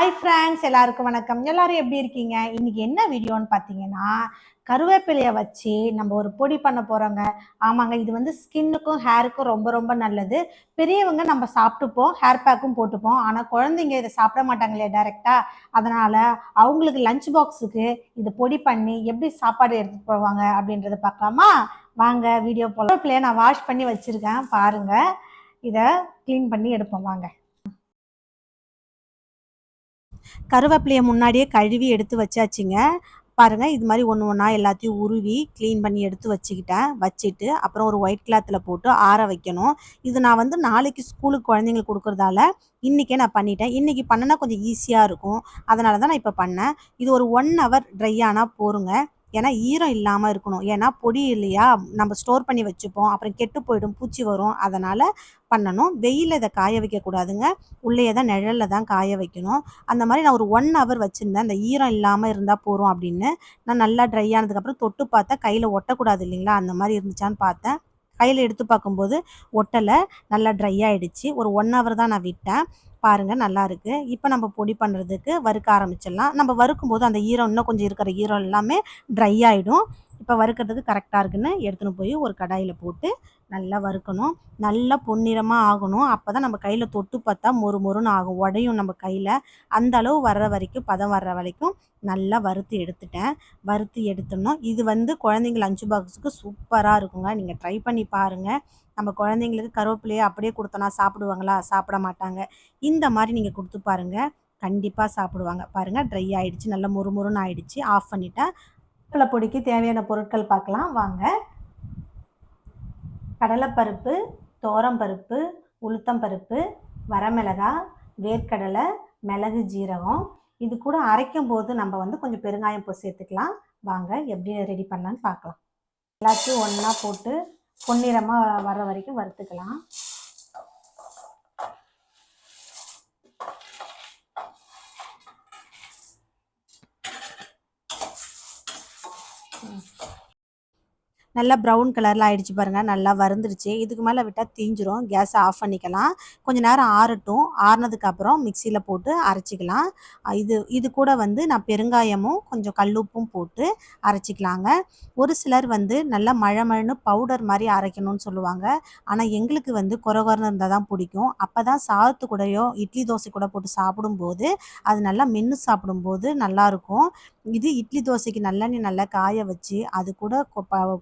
Hi friends, எல்லாருக்கும் வணக்கம். எல்லாரும் எப்படி இருக்கீங்க? இன்னைக்கு என்ன வீடியோன்னு பார்த்தீங்கன்னா, கருவேப்பிலையை வச்சு நம்ம ஒரு பொடி பண்ண போறோங்க. ஆமாங்க, இது வந்து ஸ்கின்னுக்கும் ஹேருக்கும் ரொம்ப ரொம்ப நல்லது. பெரியவங்க நம்ம சாப்பிட்டுப்போம், ஹேர் பேக்கும் போட்டுப்போம். ஆனால் குழந்தைங்க இதை சாப்பிட மாட்டாங்க இல்லையா டைரெக்டா. அதனால அவங்களுக்கு லஞ்ச் பாக்ஸுக்கு இது பொடி பண்ணி எப்படி சாப்பாடு எடுத்துட்டு போவாங்க அப்படின்றத பார்க்கலாமா? வாங்க வீடியோ போலாம். கருவேப்பிலையை நான் வாஷ் பண்ணி வச்சிருக்கேன் பாருங்க. இதை க்ளீன் பண்ணி எடுப்போம் வாங்க. கருவேப்பிலையை முன்னாடியே கழுவி எடுத்து வச்சாச்சுங்க. பாருங்கள், இது மாதிரி ஒன்று ஒன்றா எல்லாத்தையும் உருவி க்ளீன் பண்ணி எடுத்து வச்சுட்டு அப்புறம் ஒரு ஒயிட் கிளாத்தில் போட்டு ஆற வைக்கணும். இது நான் வந்து நாளைக்கு ஸ்கூலுக்கு குழந்தைங்களுக்கு கொடுக்குறதால இன்றைக்கே நான் பண்ணிட்டேன். இன்றைக்கி பண்ணனா கொஞ்சம் ஈஸியாக இருக்கும். அதனால தான் நான் இப்போ பண்ணேன். இது ஒரு 1 ஹவர் ட்ரை ஆனால் போருங்க. ஏன்னா ஈரம் இல்லாமல் இருக்கணும். ஏன்னா பொடி இல்லையா, நம்ம ஸ்டோர் பண்ணி வச்சுப்போம், அப்புறம் கெட்டு போயிடும், பூச்சி வரும். அதனால் பண்ணணும். வெயிலில் இதை காய வைக்கக்கூடாதுங்க. உள்ளே தான் நிழலில் தான் காய வைக்கணும். அந்த மாதிரி நான் ஒரு 1 ஹவர் வச்சுருந்தேன். அந்த ஈரம் இல்லாமல் இருந்தால் போதும் அப்படின்னு. நான் நல்லா ட்ரை ஆனதுக்கப்புறம் தொட்டு பார்த்தேன். கையில் ஒட்டக்கூடாது இல்லைங்களா, அந்த மாதிரி இருந்துச்சான்னு பார்த்தேன். கையில் எடுத்து பார்க்கும்போது ஒட்டலை, நல்லா ட்ரை ஆகிடுச்சு. ஒரு 1 ஹவர் தான் நான் விட்டேன். பாருங்கள், நல்லாயிருக்கு. இப்போ நம்ம பொடி பண்ணுறதுக்கு வறுக்க ஆரம்பிச்சிடலாம். நம்ம வறுக்கும்போது அந்த ஈரம், இன்னும் கொஞ்சம் இருக்கிற ஈரம் எல்லாமே ட்ரை ஆகிடும். இப்போ வறுக்கிறதுக்கு கரெக்டாக இருக்குன்னு எடுத்துன்னு போய் ஒரு கடாயில் போட்டு நல்லா வறுக்கணும். நல்லா பொன்னிறமாக ஆகணும். அப்போ தான் நம்ம கையில் தொட்டு பார்த்தா மொறு மொறுன்னு ஆகும், உடையும் நம்ம கையில். அந்த அளவு வர்ற வரைக்கும், பதம் வர்ற வரைக்கும் நல்லா வறுத்து எடுத்துட்டேன். வறுத்து எடுத்துடணும். இது வந்து குழந்தைங்க லஞ்ச் பாக்ஸுக்கு சூப்பராக இருக்குங்க. நீங்கள் ட்ரை பண்ணி பாருங்கள். நம்ம குழந்தைங்களுக்கு கருவேப்பிலையை அப்படியே கொடுத்தோன்னா சாப்பிடுவாங்களா? சாப்பிட மாட்டாங்க. இந்த மாதிரி நீங்கள் கொடுத்து பாருங்கள், கண்டிப்பாக சாப்பிடுவாங்க. பாருங்கள், ட்ரை ஆகிடுச்சு, நல்லா முறுமுறுன்னு ஆகிடுச்சு. ஆஃப் பண்ணிவிட்டேன். கருவேப்பிலை பொடிக்கு தேவையான பொருட்கள் பார்க்கலாம் வாங்க. கடலைப்பருப்பு, துவரம்பருப்பு, உளுத்தம்பருப்பு, வரமிளகாய், வேர்க்கடலை, மிளகு, ஜீரகம். இது கூட அரைக்கும் போது நம்ம வந்து கொஞ்சம் பெருங்காயம் சேர்த்துக்கலாம். வாங்க எப்படி ரெடி பண்ணலான்னு பார்க்கலாம். எல்லாத்தையும் ஒன்றா போட்டு பொன்னிறமாக வர வரைக்கும் வறுத்துக்கலாம். நல்லா ப்ரௌன் கலரில் ஆகிடுச்சு பாருங்கள். நல்லா வறுந்துருச்சு. இதுக்கு மேலே விட்டால் தீஞ்சிரும். கேஸை ஆஃப் பண்ணிக்கலாம். கொஞ்சம் நேரம் ஆறட்டும். ஆறினதுக்கப்புறம் மிக்சியில் போட்டு அரைச்சிக்கலாம். இது கூட வந்து நான் பெருங்காயமும் கொஞ்சம் கல்லுப்பும் போட்டு அரைச்சிக்கலாங்க. ஒரு சிலர் வந்து நல்லா மழை பவுடர் மாதிரி அரைக்கணும்னு சொல்லுவாங்க. ஆனால் எங்களுக்கு வந்து கொரகொரன்னு இருந்தால் தான் பிடிக்கும். அப்போ தான் சாதத்து கூடயோ இட்லி தோசை கூட போட்டு சாப்பிடும்போது அது நல்லா மென்று சாப்பிடும்போது நல்லாயிருக்கும். இது இட்லி தோசைக்கு நல்லெண்ணெய் நல்லா காய வச்சு அது கூட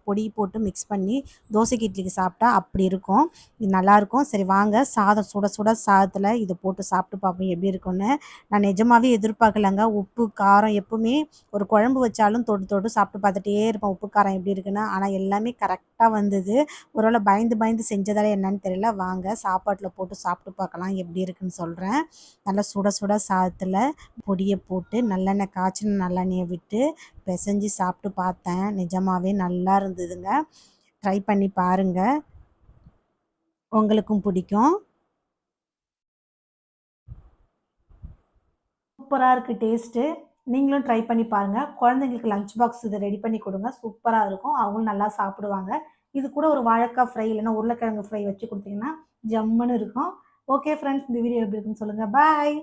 பொடி போட்டு மிக்ஸ் பண்ணி தோசைக்கு இட்லிக்கு சாப்பிட்டா அப்படி இருக்கும். இது நல்லாயிருக்கும். சரி வாங்க, சாதம் சுட சுட சாதத்தில் இதை போட்டு சாப்பிட்டு பார்ப்போம் எப்படி இருக்குன்னு. நான் நிஜமாகவே எதிர்பார்க்கலங்க. உப்பு காரம் எப்பவுமே ஒரு குழம்பு வச்சாலும் தொட்டு தொட்டு சாப்பிட்டு பார்த்துட்டே இருப்பேன் உப்பு காரம் எப்படி இருக்குன்னு. ஆனால் எல்லாமே கரெக்டாக வந்தது. ஒருவேளை பயந்து பயந்து செஞ்சதால என்னன்னு தெரியல. வாங்க சாப்பாட்டில் போட்டு சாப்பிட்டு பார்க்கலாம் எப்படி இருக்குன்னு சொல்கிறேன். நல்லா சுட சுட சாதத்தில் பொடியை போட்டு நல்லெண்ணெய், காய்ச்சின நல்லெண்ணெயை விட்டு பிசைஞ்சு சாப்பிட்டு பார்த்தேன். நிஜமாகவே நல்லா இருந்ததுங்க. ட்ரை பண்ணி பாருங்கள், உங்களுக்கும் பிடிக்கும். சூப்பராக இருக்குது டேஸ்ட்டு. நீங்களும் ட்ரை பண்ணி பாருங்கள். குழந்தைங்களுக்கு லஞ்ச் பாக்ஸ் இதை ரெடி பண்ணி கொடுங்க. சூப்பராக இருக்கும். அவங்களும் நல்லா சாப்பிடுவாங்க. இது கூட ஒரு வாழைக்காய் ஃப்ரை இல்லைன்னா உருளைக்கிழங்கு ஃப்ரை வச்சு கொடுத்தீங்கன்னா ஜம்முன்னு இருக்கும். ஓகே ஃப்ரெண்ட்ஸ், இந்த வீடியோ எப்படி இருக்குன்னு சொல்லுங்கள். பாய்.